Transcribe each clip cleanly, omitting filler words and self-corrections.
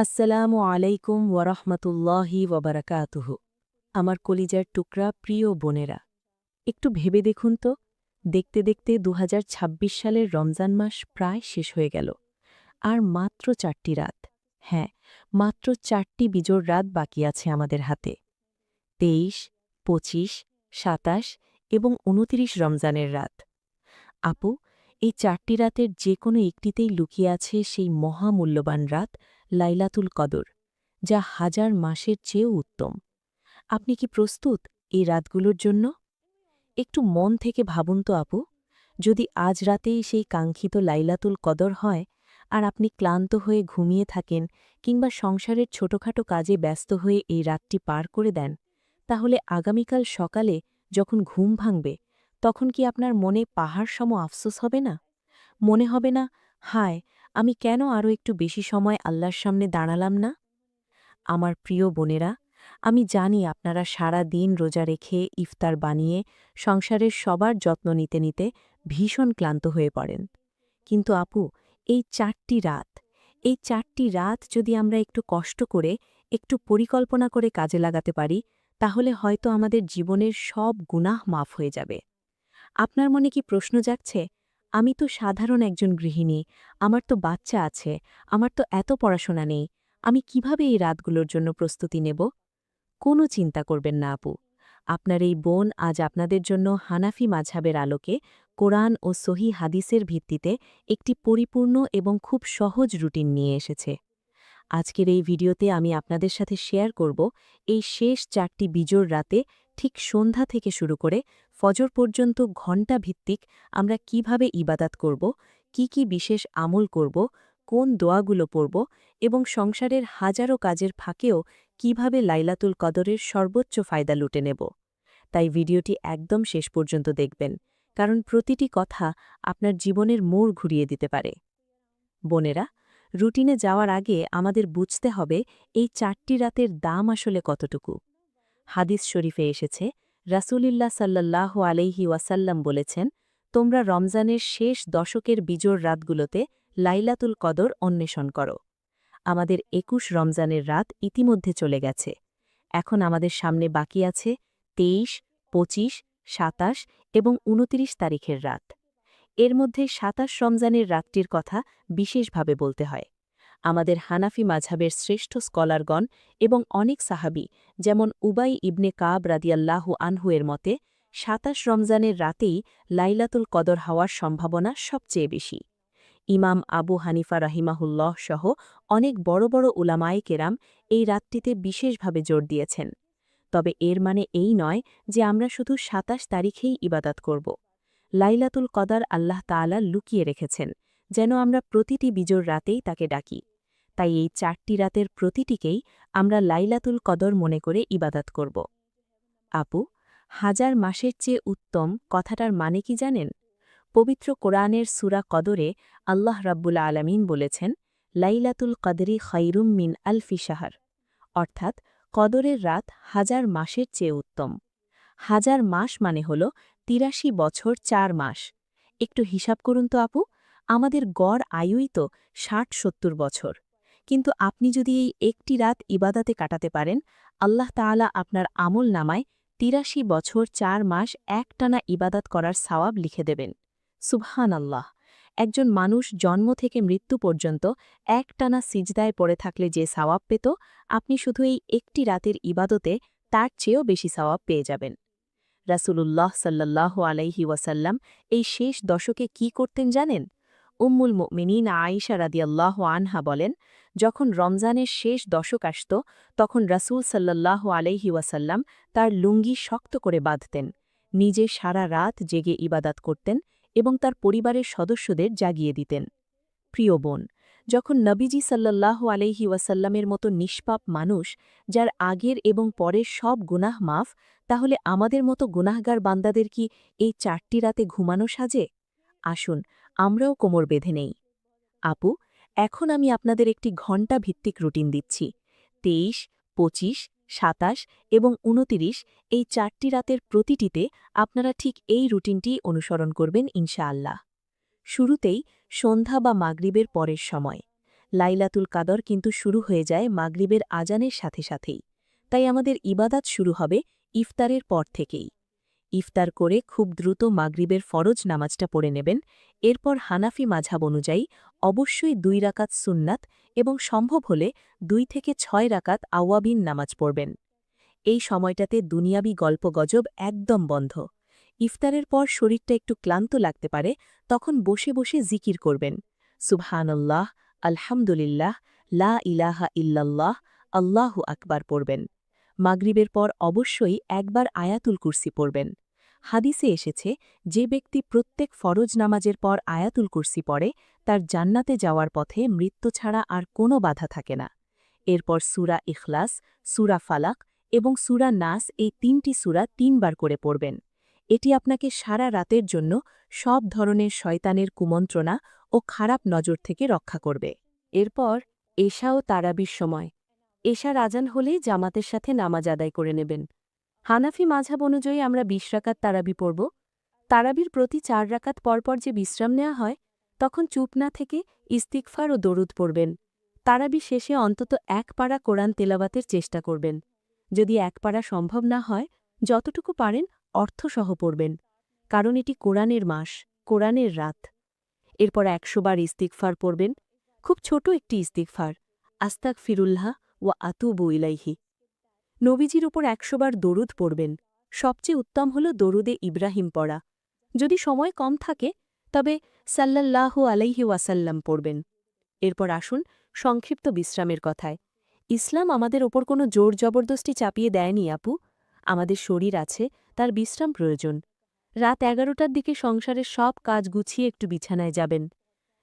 আসসালামু আলাইকুম ওয়ারহমতুল্লাহি ওয়াবারাকাতুহু। আমার কলিজার টুকরা প্রিয় বোনেরা, একটু ভেবে দেখুন তো, দেখতে দেখতে ২০২৬ সালের রমজান মাস প্রায় শেষ হয়ে গেল। আর মাত্র ৪টি রাত, হ্যাঁ, মাত্র ৪টি বিজোড় রাত বাকি আছে আমাদের হাতে। ২৩, ২৫, ২৭ এবং ২৯ রমজানের রাত। আপু, এই ৪টি রাতের যে কোনো একটিতেই লুকিয়ে আছে সেই মহামূল্যবান রাত লাইলাতুল কদর, যা হাজার মাসের চেয়েও উত্তম। আপনি কি প্রস্তুত এই রাতগুলোর জন্য? একটু মন থেকে ভাবুন তো আপু, যদি আজ রাতেই সেই কাঙ্ক্ষিত লাইলাতুল কদর হয়, আর আপনি ক্লান্ত হয়ে ঘুমিয়ে থাকেন কিংবা সংসারের ছোটখাটো কাজে ব্যস্ত হয়ে এই রাতটি পার করে দেন, তাহলে আগামীকাল সকালে যখন ঘুম ভাঙবে, তখন কি আপনার মনে পাহাড়সম আফসোস হবে না? মনে হবে না, হায়, আমি কেন আরও একটু বেশি সময় আল্লাহর সামনে দাঁড়ালাম না? আমার প্রিয় বোনেরা, আমি জানি আপনারা সারা দিন রোজা রেখে ইফতার বানিয়ে সংসারের সবার যত্ন নিতে নিতে ভীষণ ক্লান্ত হয়ে পড়েন। কিন্তু আপু, এই ৪টি রাত যদি আমরা একটু কষ্ট করে, একটু পরিকল্পনা করে কাজে লাগাতে পারি, তাহলে হয়তো আমাদের জীবনের সব গুনাহ মাফ হয়ে যাবে। আপনার মনে কি প্রশ্ন জাগছে, আমি তো সাধারণ একজন গৃহিণী, আমার তো বাচ্চা আছে, আমার তো এত পড়াশোনা নেই, আমি কিভাবে এই রাতগুলোর জন্য প্রস্তুতি নেব? কোনো চিন্তা করবেন না আপু, আপনার এই বোন আজ আপনাদের জন্য হানাফি মাঝহাবের আলোকে কোরআন ও সহি হাদিসের ভিত্তিতে একটি পরিপূর্ণ এবং খুব সহজ রুটিন নিয়ে এসেছে। আজকের এই ভিডিওতে আমি আপনাদের সাথে শেয়ার করব এই শেষ ৪টি বিজোড় রাতে ঠিক সন্ধ্যা থেকে শুরু করে ফজর পর্যন্ত ঘণ্টা ভিত্তিক আমরা কিভাবে ইবাদাত করব, কি বিশেষ আমল করব, কোন দোয়াগুলো পড়ব এবং সংসারের হাজারো কাজের ফাঁকেও কিভাবে লাইলাতুল কদরের সর্বোচ্চ ফায়দা লুটে নেব। তাই ভিডিওটি একদম শেষ পর্যন্ত দেখবেন, কারণ প্রতিটি কথা আপনার জীবনের মোড় ঘুরিয়ে দিতে পারে। বোনেরা, রুটিনে যাওয়ার আগে আমাদের বুঝতে হবে এই ৪টি রাতের দাম আসলে কতটুকু। হাদিস শরীফে এসেছে, রাসূলুল্লাহ সাল্লাল্লাহু আলাইহি ওয়াসাল্লাম বলেছেন, তোমরা রমজানের শেষ দশকের বিজোড় রাতগুলোতে লাইলাতুল কদর অন্বেষণ করো। আমাদের ২১ রমজানের রাত ইতিমধ্যে চলে গেছে। এখন আমাদের সামনে বাকি আছে ২৩, ২৫, ২৭ এবং ২৯ তারিখের রাত। এর মধ্যে ২৭ রমজানের রাতটির কথা বিশেষভাবে বলতে হয়। আমাদের হানাফি মাঝহাবের শ্রেষ্ঠ স্কলারগণ এবং অনেক সাহাবী, যেমন উবাই ইবনে কাব রাদিয়াল্লাহু আনহু এর মতে ২৭ রমজানের রাতেই লাইলাতুল কদর হওয়ার সম্ভাবনা সবচেয়ে বেশি। ইমাম আবু হানিফা রাহিমাহুল্লাহ সহ অনেক বড় বড় উলামায়ে কেরাম এই রাতটিতে বিশেষভাবে জোর দিয়েছেন। তবে এর মানে এই নয় যে আমরা শুধু ২৭ তারিখেই ইবাদত করব। লাইলাতুল কদর আল্লাহ তাআলা লুকিয়ে রেখেছেন, যেন আমরা প্রতিটি বিজোড় রাতেই তাকে ডাকি। তাই এই ৪টি রাতের প্রতিটিকেই আমরা লাইলাতুল কদর মনে করে ইবাদত করব। আপু, হাজার মাসের চেয়ে উত্তম কথাটার মানে কি জানেন? পবিত্র কোরআনের সূরা কদরে আল্লাহ রাব্বুল আলামিন বলেছেন, লাইলাতুল কদরি খায়রুম মিন আলফি শাহর, অর্থাৎ কদরের রাত হাজার মাসের চেয়ে উত্তম। হাজার মাস মানে হল ৮৩ বছর ৪ মাস। একটু হিসাব করুন তো আপু, আমাদের গড় আয়ুই তো ৬০-৭০ বছর। কিন্তু আপনি যদি এই একটি রাত ইবাদাতে কাটাতে পারেন, আল্লাহ তাআলা আপনার আমল নামায় ৮৩ বছর ৪ মাস একটানা ইবাদাত করার সওয়াব লিখে দেবেন। সুবহানাল্লাহ! একজন মানুষ জন্ম থেকে মৃত্যু পর্যন্ত একটানা সিজদায় পড়ে থাকলে যে সওয়াব পেত, আপনি শুধু এই একটি রাতের ইবাদতে তার চেয়েও বেশি সওয়াব পেয়ে যাবেন। রাসূলুল্লাহ সাল্লাল্লাহু আলাইহি ওয়াসাল্লাম এই শেষ দশকে কি করতেন জানেন? উম্মুল মুমিনিন আয়েশা রাদিয়াল্লাহু আনহা বলেন, যখন রমজানের শেষ দশক আসত, তখন রাসূল সাল্লাল্লাহু আলাইহি ওয়াসাল্লাম তার লুঙ্গি শক্ত করে বাঁধতেন, নিজে সারা রাত জেগে ইবাদাত করতেন এবং তার পরিবারের সদস্যদের জাগিয়ে দিতেন। প্রিয় বোন, যখন নবীজি সাল্লাল্লাহু আলাইহি ওয়াসাল্লামের মতো নিষ্পাপ মানুষ, যার আগের এবং পরের সব গুনাহ মাফ, তাহলে আমাদের মতো গুনাহগার বান্দাদের কি এই ৪টি রাতে ঘুমানো সাজে? আসুন, আমরাও কোমর বেঁধে নেই। আপু, এখন আমি আপনাদের একটি ঘণ্টা ভিত্তিক রুটিন দিচ্ছি। ২৩, ২৫, ২৭ এবং ২৯ এই ৪টি রাতের প্রতিটিতে আপনারা ঠিক এই রুটিনটি অনুসরণ করবেন ইনশাআল্লাহ। শুরুতেই সন্ধ্যা বা মাগরিবের পরের সময় লাইলাতুল কাদর কিন্তু শুরু হয়ে যায় মাগরিবের আজানের সাথে সাথেই, তাই আমাদের ইবাদাত শুরু হবে ইফতারের পর থেকেই। ইফতার করে খুব দ্রুত মাগরিবের ফরজ নামাজটা পড়ে নেবেন। এরপর হানাফি মাঝহাব অনুযায়ী অবশ্যই 2 রাকাত সুন্নাত এবং সম্ভব হলে 2 থেকে 6 রাকাত আওয়াবিন নামাজ পড়বেন। এই সময়টাতে দুনিয়াবি গল্পগজব একদম বন্ধ। ইফতারের পর শরীরটা একটু ক্লান্ত লাগতে পারে, তখন বসে বসে জিকির করবেন। সুবহানাল্লাহ, আলহামদুলিল্লাহ, লা ইলাহা ইল্লাল্লাহ, আল্লাহু আকবার পড়বেন। মাগরিবের পর অবশ্যই একবার আয়াতুল কুরসি পড়বেন। হাদিসে এসেছে, যে ব্যক্তি প্রত্যেক ফরজ নামাজের পর আয়াতুল কুরসি পড়ে তার জান্নাতে যাওয়ার পথে মৃত্যু ছাড়া আর কোনো বাধা থাকে না। এরপর সূরা ইখলাস, সূরা ফালাক এবং সূরা নাস, এই 3টি সূরা 3 বার করে পড়বেন। এটি আপনাকে সারা রাতের জন্য সব ধরনের শয়তানের কুমন্ত্রণা ও খারাপ নজর থেকে রক্ষা করবে। এরপর এশা ও তারাবির সময়। এশার আজান হলেই জামাতের সাথে নামাজ আদায় করে নেবেন। হানাফি মাঝহাব অনুযায়ী আমরা 20 রাকাত তারাবি পড়ব। তারাবির প্রতি 4 রাকাত পরপর যে বিশ্রাম নেওয়া হয়, তখন চুপ না থেকে ইস্তিগফার ও দরুদ পড়বেন। তারাবি শেষে অন্তত 1 পারা কোরআন তেলাওয়াতের চেষ্টা করবেন। যদি 1 পারা সম্ভব না হয়, যতটুকু পারেন অর্থসহ পড়বেন, কারণ এটি কোরআনের মাস, কোরআনের রাত। এরপর 100 বার ইস্তিগফার পড়বেন। খুব ছোট একটি ইস্তিগফার, আস্তাগফিরুল্লাহ ওয়া আতুবু ইলাইহি। নবীজির ওপর 100 বার দরুদ পড়বেন। সবচেয়ে উত্তম হল দরুদে ইব্রাহিম পড়া। যদি সময় কম থাকে তবে সাল্লাল্লাহু আলাইহি ওয়াসাল্লাম পড়বেন। এরপর আসুন সংক্ষিপ্ত বিশ্রামের কথায়। ইসলাম আমাদের ওপর কোনো জোর জবরদস্তি চাপিয়ে দেয়নি আপু। আমাদের শরীর আছে, তার বিশ্রাম প্রয়োজন। রাত 11টার দিকে সংসারের সব কাজ গুছিয়ে একটু বিছানায় যাবেন।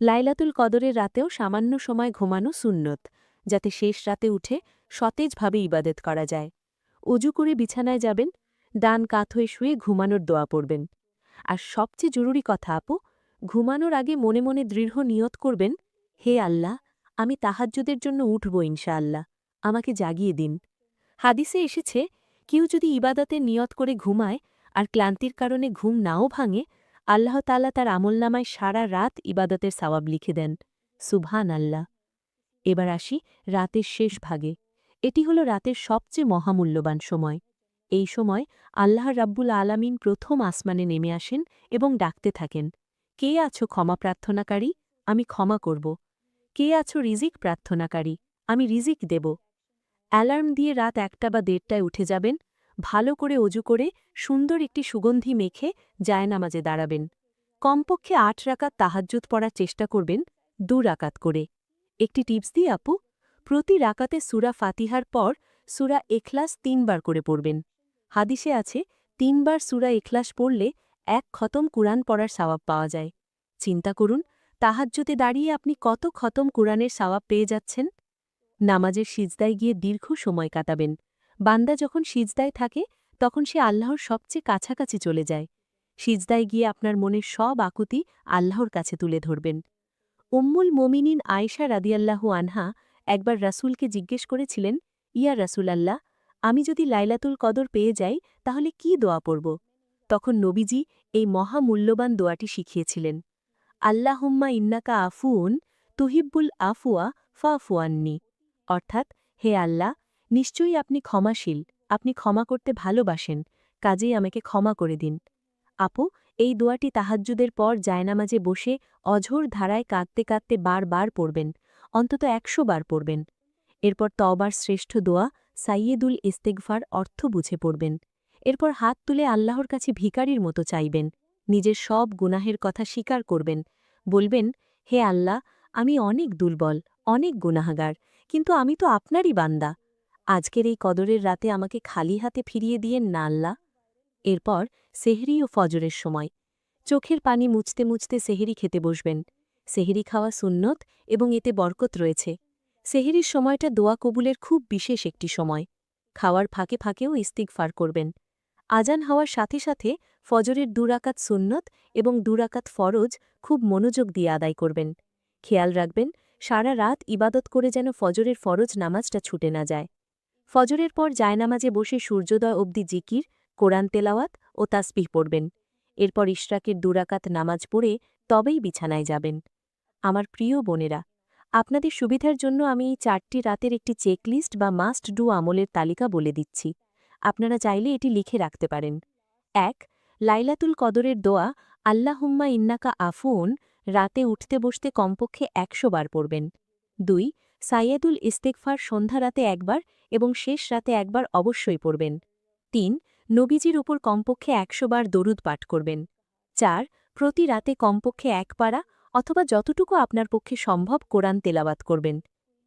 লাইলাতুল কদরের রাতেও সামান্য সময় ঘুমানো সুন্নত, যাতে শেষ রাতে উঠে সতেজভাবে ইবাদত করা যায়। অজু করে বিছানায় যাবেন, ডান কাত হয়ে শুয়ে ঘুমানোর দোয়া পড়বেন। আর সবচেয়ে জরুরি কথা আপু, ঘুমানোর আগে মনে মনে দৃঢ় নিয়ত করবেন, হে আল্লাহ, আমি তাহাজ্জুদের জন্য উঠব ইনশাআল্লাহ, আমাকে জাগিয়ে দিন। হাদিসে এসেছে, কেউ যদি ইবাদতে নিয়ত করে ঘুমায় আর ক্লান্তির কারণে ঘুম নাও ভাঙে, আল্লাহ তাআলা তার আমলনামায় সারা রাত ইবাদতের সওয়াব লিখে দেন। সুবহান আল্লাহ। এবার আসি রাতের শেষ ভাগে। এটি হল রাতের সবচেয়ে মহামূল্যবান সময়। এই সময় আল্লাহ রাব্বুল আলামিন প্রথম আসমানে নেমে আসেন এবং ডাকতে থাকেন, কে আছো ক্ষমা প্রার্থনাকারী, আমি ক্ষমা করব। কে আছো রিজিক প্রার্থনাকারী, আমি রিজিক দেব। অ্যালার্ম দিয়ে রাত 1টা বা 1:30টায় উঠে যাবেন। ভালো করে অজু করে সুন্দর একটি সুগন্ধি মেখে জায়নামাজে দাঁড়াবেন। কমপক্ষে 8 রাকাত তাহাজ্জুদ পড়ার চেষ্টা করবেন, 2 রাকাত করে। একটি টিপস দিই আপু, প্রতি রাকাতে সূরা ফাতিহার পর সূরা ইখলাস 3 বার করে পড়বেন। হাদিসে আছে, 3 বার সূরা ইখলাস পড়লে 1 খতম কুরআন পড়ার সওয়াব পাওয়া যায়। চিন্তা করুন, তাহাজ্জুদে দাঁড়িয়ে আপনি কত খতম কুরআনের সওয়াব পেয়ে যাচ্ছেন। নামাজের সিজদায় গিয়ে দীর্ঘ সময় কাটাবেন। বান্দা যখন সিজদায় থাকে তখন সে আল্লাহর সবচেয়ে কাছাকাছি চলে যায়। সিজদায় গিয়ে আপনার মনের সব আকুতি আল্লাহর কাছে তুলে ধরবেন। উম্মুল মোমিনিন আয়েশা রাদিয়াল্লাহু আনহা একবার রাসূলকে জিজ্ঞেস করেছিলেন, ইয়া রাসূলাল্লাহ, আমি যদি লাইলাতুল কদর পেয়ে যাই তাহলে কি দোয়া পড়ব? তখন নবীজি এই মহামূল্যবান দোয়াটি শিখিয়েছিলেন, আল্লাহুম্মা ইন্নাকা আফুউন তুহিব্বুল আফওয়া ফাফু আন্নি। অর্থাৎ, হে আল্লাহ, নিশ্চয়ই আপনি ক্ষমাশীল, আপনি ক্ষমা করতে ভালোবাসেন, কাজেই আমাকে ক্ষমা করে দিন। আপু, এই দোয়াটি তাহাজ্জুদের পর জায়নামাজে বসে অঝোর ধারায় কাঁদতে কাঁদতে বারবার পড়বেন, অন্তত 100 বার পড়বেন। এরপর তওবার শ্রেষ্ঠ দোয়া সাইয়্যিদুল ইস্তিগফার অর্থ বুঝে পড়বেন। এরপর হাত তুলে আল্লাহর কাছে ভিখারির মতো চাইবেন, নিজের সব গুনাহের কথা স্বীকার করবেন। বলবেন, হে আল্লাহ, আমি অনেক দুর্বল, অনেক গুনাহগার, কিন্তু আমি তো আপনারই বান্দা। আজকের এই কদরের রাতে আমাকে খালি হাতে ফিরিয়ে দিয়েন না আল্লাহ। এরপর সেহরি ও ফজরের সময়। চোখের পানি মুছতে মুছতে সেহরি খেতে বসবেন। সেহরি খাওয়া সুন্নত এবং এতে বরকত রয়েছে। সেহরির সময়টা দোয়া কবুলের খুব বিশেষ একটি সময়। খাওয়ার ফাঁকে ফাঁকেও ইস্তিগফার করবেন। আজান হওয়ার সাথে সাথে ফজরের 2 রাকাত সুন্নত এবং 2 রাকাত ফরজ খুব মনোযোগ দিয়ে আদায় করবেন। খেয়াল রাখবেন, সারা রাত ইবাদত করে যেন ফজরের ফরজ নামাজটা ছুটে না যায়। ফজরের পর জায়নামাজে বসে সূর্যোদয় অবধি জিকির, কোরআন তেলাওয়াত ও তাসবিহ পড়বেন। এরপর ইশরাকের 2 রাকাত নামাজ পড়ে তবেই বিছানায় যাবেন। আমার প্রিয় বোনেরা, আপনাদের সুবিধার জন্য আমি এই 4টি রাতের একটি চেকলিস্ট বা মাস্ট ডু আমলের তালিকা বলে দিচ্ছি। আপনারা চাইলে এটি লিখে রাখতে পারেন। ১. লাইলাতুল কদরের দোয়া আল্লাহুম্মা ইন্নাকা আফুন রাতে উঠতে বসতে কমপক্ষে ১০০ বার পড়বেন। ২. সাইয়েদুল ইস্তেগফার সন্ধ্যা রাতে একবার এবং শেষ রাতে একবার অবশ্যই পড়বেন। ৩. নবীজির উপর কমপক্ষে ১০০ বার দরুদ পাঠ করবেন। ৪. প্রতি রাতে কমপক্ষে ১ পারা অথবা যতটুকু আপনার পক্ষে সম্ভব কোরআন তেলাওয়াত করবেন।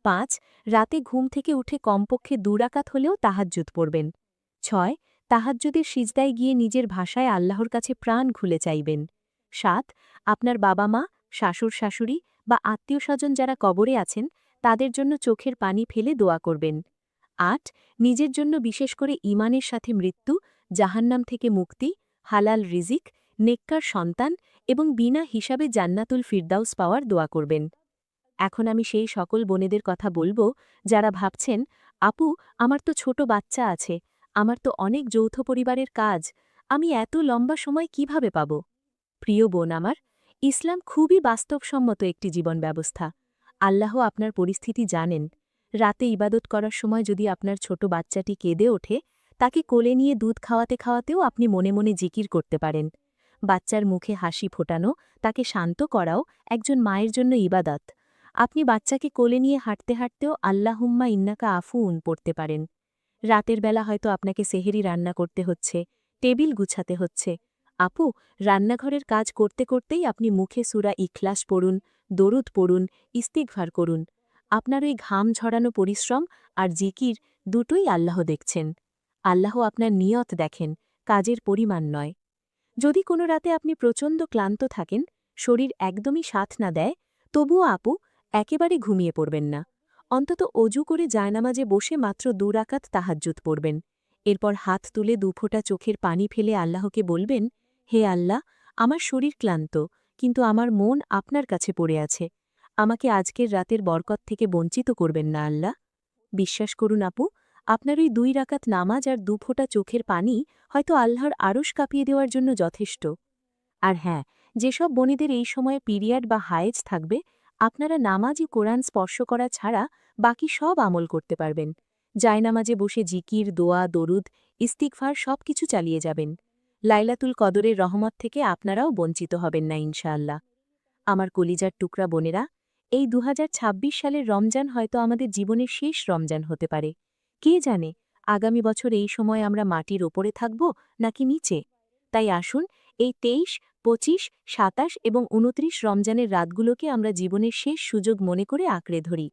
৫. রাতে ঘুম থেকে উঠে কমপক্ষে ২ রাকাত হলেও তাহাজ্জুদ পড়বেন। ৬. তাহাজ্জুদের সিজদায় গিয়ে নিজের ভাষায় আল্লাহর কাছে প্রাণ খুলে চাইবেন। ৭. আপনার বাবা-মা, শাশুড়-শাশুড়ি বা আত্মীয়স্বজন যারা কবরে আছেন তাদের জন্য চোখের পানি ফেলে দোয়া করবেন। ৮. নিজের জন্য বিশেষ করে ঈমানের সাথে মৃত্যু, জাহান্নাম থেকে মুক্তি, হালাল রিজিক, নেককার সন্তান এবং বিনা হিসাবে জান্নাতুল ফিরদাউস পাওয়ার দোয়া করবেন। এখন আমি সেই সকল বোনেদের কথা বলবো যারা ভাবছেন, আপু আমার তো ছোট বাচ্চা আছে, আমার তো অনেক যৌথ পরিবারের কাজ, আমি এত লম্বা সময় কিভাবে পাব? প্রিয় বোন আমার, ইসলাম খুবই বাস্তবসম্মত একটি জীবন ব্যবস্থা। আল্লাহ আপনার পরিস্থিতি জানেন। রাতে ইবাদত করার সময় যদি আপনার ছোট বাচ্চাটি কেঁদে ওঠে, তাকে কোলে নিয়ে দুধ খাওয়াতে খাওয়াতেও আপনি মনে মনে জিকির করতে পারেন। বাচ্চার মুখে হাসি ফোটানো, তাকে শান্ত করাও একজন মায়ের জন্য ইবাদত। আপনি বাচ্চাকে কোলে নিয়ে হাঁটতে হাঁটতেও আল্লাহুম্মা ইন্নাকা আফুন পড়তে পারেন। রাতের বেলা হয়তো আপনাকে সেহেরি রান্না করতে হচ্ছে, টেবিল গুছাতে হচ্ছে। আপু, রান্নাঘরের কাজ করতে করতেই আপনি মুখে সূরা ইখলাস পড়ুন, দরুদ পড়ুন, ইস্তিগফার করুন। আপনার ওই ঘাম ঝরানো পরিশ্রম আর জিকির দুটোই আল্লাহ দেখছেন। আল্লাহ আপনার নিয়ত দেখেন, কাজের পরিমাণ নয়। যদি কোনো রাতে আপনি প্রচণ্ড ক্লান্ত থাকেন, শরীর একদমই সাথ না দেয়, তবুও আপু একেবারে ঘুমিয়ে পড়বেন না। অন্তত অজু করে জায়নামাজে বসে মাত্র ২ রাকাত তাহাজ্জুদ পড়বেন। এরপর হাত তুলে ২ ফোঁটা চোখের পানি ফেলে আল্লাহকে বলবেন, হে আল্লাহ, আমার শরীর ক্লান্ত, কিন্তু আমার মন আপনার কাছে পড়ে আছে। আমাকে আজকের রাতের বরকত থেকে বঞ্চিত করবেন না আল্লাহ। বিশ্বাস করুন আপু, আপনার ওই ২ রাকাত নামাজ আর ২ ফোঁটা চোখের পানি হয়তো আল্লাহর আরশ কাঁপিয়ে দেওয়ার জন্য যথেষ্ট। আর হ্যাঁ, যেসব বোনেদের এই সময়ে পিরিয়ড বা হায়েজ থাকবে, আপনারা নামাজই কোরআন স্পর্শ করা ছাড়া বাকি সব আমল করতে পারবেন। জায়নামাজে বসে জিকির, দোয়া, দরুদ, ইস্তিগফার সবকিছু চালিয়ে যাবেন। লাইলাতুল কদরের রহমত থেকে আপনারাও বঞ্চিত হবেন না ইনশাআল্লাহ। আমার কলিজার টুকরা বোনেরা, এই ২০২৬ সালের রমজান হয়তো আমাদের জীবনের শেষ রমজান হতে পারে। কে জানে, আগামী বছর এই সময় আমরা মাটির ওপরে থাকব নাকি নিচে। তাই আসুন, এই ২৩, ২৫, ২৭ এবং ২৯ রমজানের রাতগুলোকে আমরা জীবনের শেষ সুযোগ মনে করে আঁকড়ে ধরি।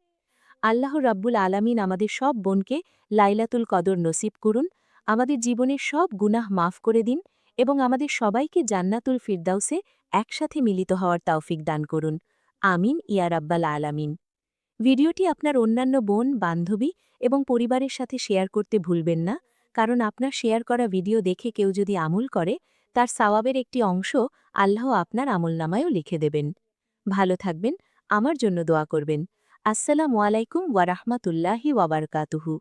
আল্লাহ রাব্বুল আলামিন আমাদের সব বোনকে লাইলাতুল কদর নসিব করুন, আমাদের জীবনের সব গুনাহ মাফ করে দিন এবং আমাদের সবাইকে জান্নাতুল ফিরদাউসে একসাথে মিলিত হওয়ার তৌফিক দান করুন। আমিন ইয়া রাব্বাল আলামিন। ভিডিওটি আপনার অন্যান্য বোন, বান্ধবী এবং পরিবারের সাথে শেয়ার করতে ভুলবেন না, কারণ আপনার শেয়ার করা ভিডিও দেখে কেউ যদি আমল করে, তার সওয়াবের একটি অংশ আল্লাহ আপনার আমলনামায়ও লিখে দেবেন। ভালো থাকবেন, আমার জন্য দোয়া করবেন। আসসালামু আলাইকুম ওয়া রাহমাতুল্লাহি ওয়া বারাকাতুহু।